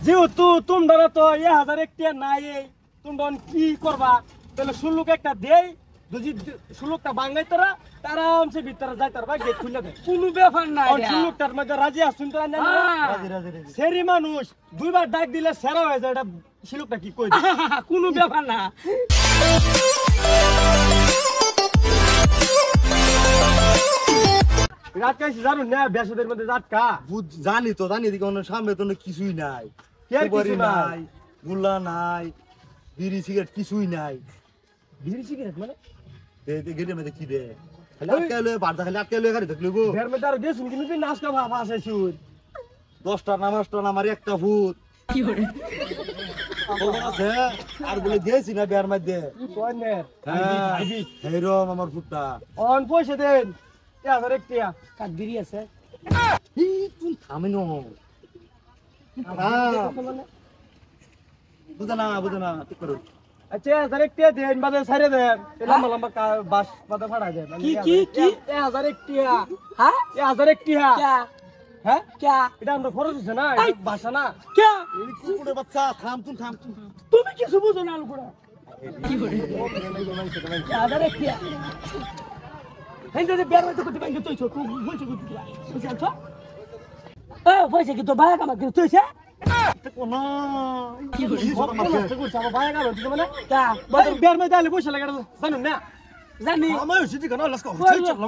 যেহেতু তোমরা তো 1001 টাকা নাই, তোমরা কি করবা? তাহলে সুলুক একটা দেই, যদি সুলুকটা বাঙাই তারা আরামসে ভিতরে যাই, তারপর গেট খুলে দেয়। কোনো ব্যাপার না, সুলুকটার মধ্যে রাজি আসুন তো? রাজি। সেরি মানুষ দুইবার ডাক দিলে সেরা হয়ে যায়, এটা শিলুকটা কি কই? কোনো ব্যাপার না। রাত কাইছি জানুন না, বেশদের মধ্যে জাটকা জানি তো, জানি এদিকে অন্য সামনে তো কিছুই নাই, কিছু নাই, গুল্লা নাই, বিড়ি সিগারেট কিছুই নাই। বিড়ি সিগারেট মানে গেটের মধ্যে কি দে খালি আটকাইলে বাড়তা, খালি আটকাইলে গাড়ি দেখলে গো এর মধ্যে আর গেছুন কিন্তু তুই নাচকা ভাব আছে শুন 10টা আমার একটা ভূত কি করে আছে আর বলে দিয়েছি না বের মধ্যে কোনের হেরম আমার ভূতটা অন পয়সা দেন 1001 টাকা কাট বিড়ি আছে তুমি থামে নো বুঝে না ঠিক করো। আচ্ছা 1001 টাকা দেন, বাদে ছাড়ে দেন, লম্বা লম্বা বাস বাদে ফাড়াই দেন। কি 1001 টাকা? হ্যাঁ 1001 টাকা? क्या হ্যাঁ क्या এটা আমরা খরচ হচ্ছে না, বাসা না। क्या এই কুকুরের বাচ্চা থাম তুমি কিছু বুঝো না আলুকুড়া কি করে আদার একটা হেন্দে বের হইতে করতে বাইকে তুইছো তুই বলছিস করতে বুঝছ পয়সা কি তো ভাড়া কামা করে তুইছে কোনা কি করে নষ্ট করছে আমার ভাই গেল ঠিক মানে কা বের মধ্যে আলে পয়সা লাগা জানুন না। জানি আমার সিটি কেন লাস্ট কম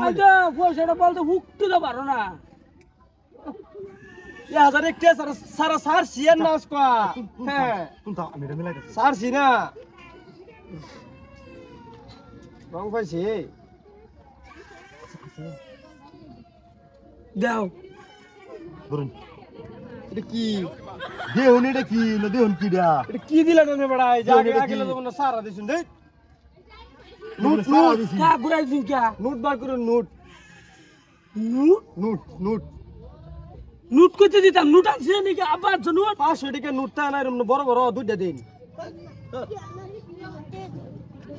আইতো পয়সাটা বলতে হুকতে তো পারো না 1001 টাকা সারা সার সিএন নাস কো। হ্যাঁ তুমি থাম, আমি এটা মিলাই দিচ্ছি। সার সি না রং পাইছি দাও ধরুন এটা কি? দেহন এটা কি না দেহন কি দা এটা কি দিলেন আপনি বড়? এই এটা জায়গা কি? আগেলে তো মনে সারা দিছেন দেই। নোট সারা দিছি কা বুড়াই দিন কা নোট বার করুন, নোট নোট নুট কইতে দিতাম নুট আনছে নাকি আবার জনুট 500 টাকা নোটটা না এরকম বড় বড় দুইটা দিন,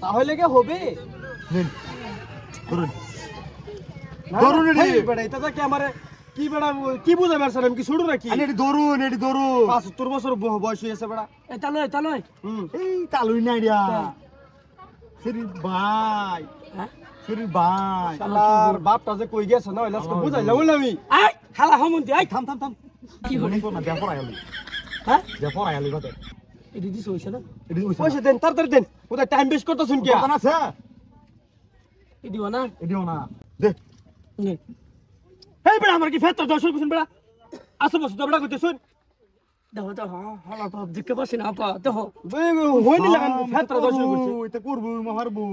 তাহলে কি হবে? নিন ধরুন না, ধরুন না, এটি। এই বেটা এটা তো কি আমারে কি বেটা কি বুঝা পারছেন? আমি কি শুরু নাকি? আরে এটি ধরুন 75 বছর বয়স হয়েছে বেটা। তালয় এই তালুই না দিয়া শরীর ভাই হ্যাঁ শরীর ভাই শালার বাপটা যে কই গেছে না, লাস্ট বুঝাইলাম আমি। আই হালা হমন্তি আই থাম কি হলো তো না ব্যাপার আইলি হ্যাঁ ব্যাপার আইলি বাদে এডি দিস হইছে না এটি পয়সা দেন, তাড়াতাড়ি দেন, ওটা টাইম বেস্ট করতেছেন কি? কথা আছে এডি ওনা এটিও না দে নে এই বেটা আমার কি ফেত দর্শন করছেন বেটা? আসো বসো বেটা কইতে শুন, দাও দাও হালা তো দিকে বসে না আপা দেখো হইনি লাগান ফেত দর্শন করছে। এটা করব মারবো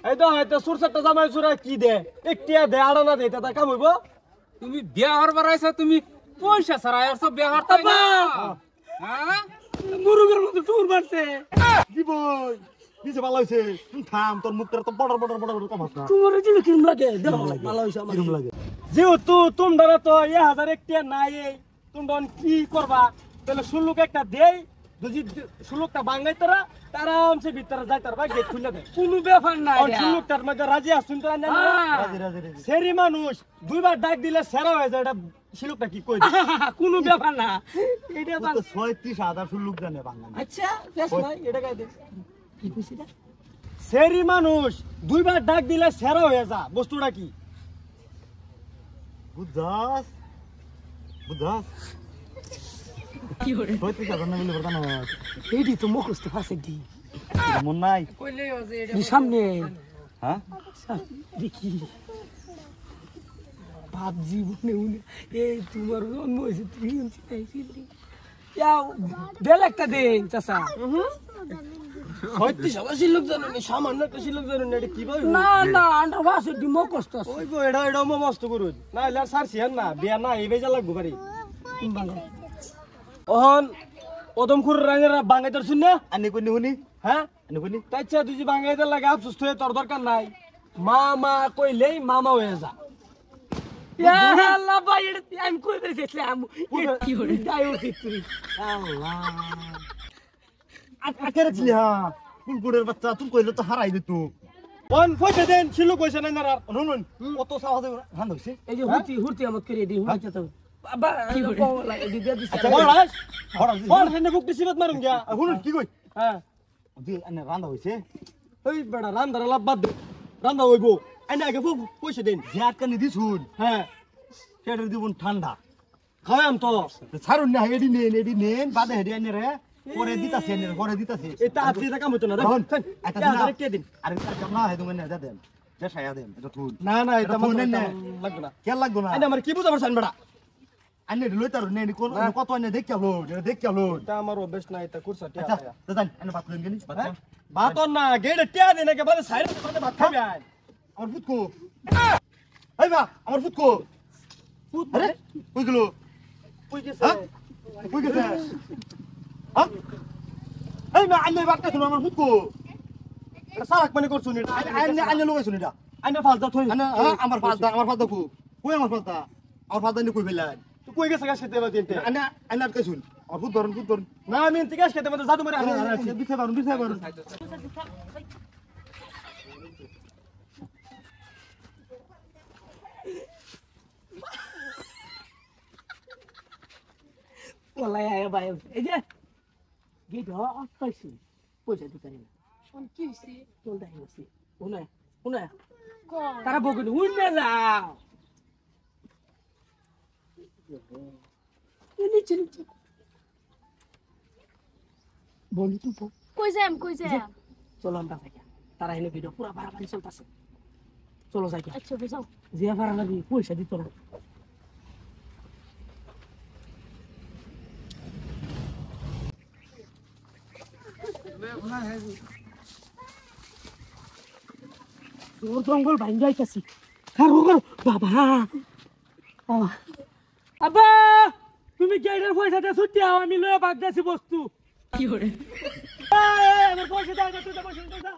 এই তো হয়তো সুরসাটটা জামাই সুরা কি দে, একটিয়া দে আড়ানা দে, তা কাম হইব? তুমি বিয়া হরবার আইছো, তুমি পয়সা ছাড়া আইছো বিয়া হরতে আপা হ্যাঁ মুরুগের মতো টুর মারছে কি বই নিচে ভালো হইছে তুই থাম তোর মুখটা তো বড় কমাস না তোমার জিলো কিরম লাগে দেখো ভালো হইছে আমার কিরম লাগে যেহেতু তোমরা তো 1001 টাকা নাই, তোমরা কি করবা? তাহলে সুলুক একটা দেই, যদি সুলুকটা বাঙাই তারা আরামসে ভিতরে যাই, তারপর গেট খুলে দেয়। কোনো ব্যাপার না সুলুকটার মধ্যে রাজি আসুন তো? রাজি সেরি মানুষ দুইবার ডাক দিলে সেরা হয়ে যায়, এটা শিলুকটা কি কই? কোনো ব্যাপার না এটা তো 36,000 সুলুক জানে বাংলা আচ্ছা বেশ নয় এটা গাই দে কি কইছিস এটা সেরি মানুষ দুইবার ডাক দিলে সেরা হয়ে যা, বস্তুটা কি? বুঝাস কি করে 36,000 না বলে বর্তমান এডি তো মুখস্থ ফাসে দি মন নাই কইলেই আছে এটা সামনে হ্যাঁ দেখি বাপ জীবনে উনি এই তোমার জন্ম হয়েছে তুমি চাইছিলি বেল একটা দিন চাষা হয়তো সবাই শিলুক জানেন, সামান্য একটা শিলুক জানেন, এটা কি ভাই? না না আন্ডা বাসে দি মুখস্থ ওই গো এটা মস্ত করুন না, এলা সারছি না বিয়া না এই বেজা লাগবো পারি। ওহন ওদমখুর রাঙেরা বাঙাইতে শুন না? আনি কোনি হুনি হ্যাঁ আনি কোনি তাইছা তুই যে বাঙাইতে লাগে আফসোস হয়ে তোর দরকার নাই, মামা কইলেই মামা হয়ে যা। আল্লাহ ভাই এটা আমি কই দিয়েছিলাম কি করে যাই উচিত তুই আল্লাহ আটকে রাখলি হ্যাঁ কুকুরের বাচ্চা তুই কইলে তো হারাই দিত কোন পয়সা দেন শিলুক কইছে না না? নুন কত সাহস হান হইছে এই যে হুতি আমার করে দি হুতি তো বাবা কলা দিদি দিছে আচ্ছা, বড়াস হড়াস বড় হেনে বুক দিছিবাত মারুম গিয়া শুনুন কি কই হ্যাঁ দি এনে রান্দা হইছে ওই বেড়া রান্দার লাভ বাদ দে রান্দা হইব আইনা আগে পয়সা দিন যে আটকানি দিছুন হ্যাঁ সেটার দিবন ঠান্ডা খাওয়াম তো ছাড়ুন না এডি নেন বাদে হেডি এনে রে পরে দিতাছে এনে পরে দিতাছে এটা আজকে টাকা মতো না রহন, দেখুন আচ্ছা, এটা দিনা। কে দিন আরে তার কাম না হেদু এনে দে দেন যে ছায়া দেন এটা থুন না না এটা এটা মতো ফোনে নে। লাগবে না কে লাগবো না আইনা আমার কি বুঝা পারছেন বেড়া আনে লই তার নে কোন না। কত এনে দেখ কেলো দেখ কেলো এটা আমার অভ্যাস না এটা কুরসা টিয়া আচ্ছা দাদা এনে বাত লইন গেলি ভাত না গেড়ে টিয়া দিন একে বাদে সাইড করে ভাত খাবে আই আমার ফুটকো এই বা আমার ফুটকো আরে কই গেল কই গেছে হ্যাঁ কই গেছে হ্যাঁ এই মা আনে বাত শুনো আমার ফুটকো এটা সারাক মানে করছুন এটা আনে আনে লগাইছুন এটা আইনা ফাজ দা থই আনে আমার ফালদা কই আমার ফালদা নি কই ফেলাই তুই কই গেছে গাছ খেতে বাদিনতে আনে আনে আটকাইছুন আমার ফুট ধরুন না আমি এনতে গাছ খেতে মধ্যে জাদু মারে হারা আছে বিছে বারুন কলা আয়া ভাই এই যে গেট অফ পাইছি পয়সা দিতে পারি না কি হইছে চল দাই গেছি উনা কোন তারা বকুন উন্নে যাও নিচে নিচে বলি তো কই যাম চলো আমরা যাই তারা এনে ভিডিও পুরা বাড়াবাড়ি চলতেছে চলো যাই আচ্ছা বুঝাও যে ভাড়া লাগি পয়সা দিত না জোর জঙ্গল বাইন যাইতাছি কারো কারো বাবা আব্বা তুমি গেটের পয়সা দিয়ে ছুটি আও আমি লয়ে বাদ যাচ্ছি বস্তু কি করে আমার পয়সা দাও তুই তো পয়সা দাও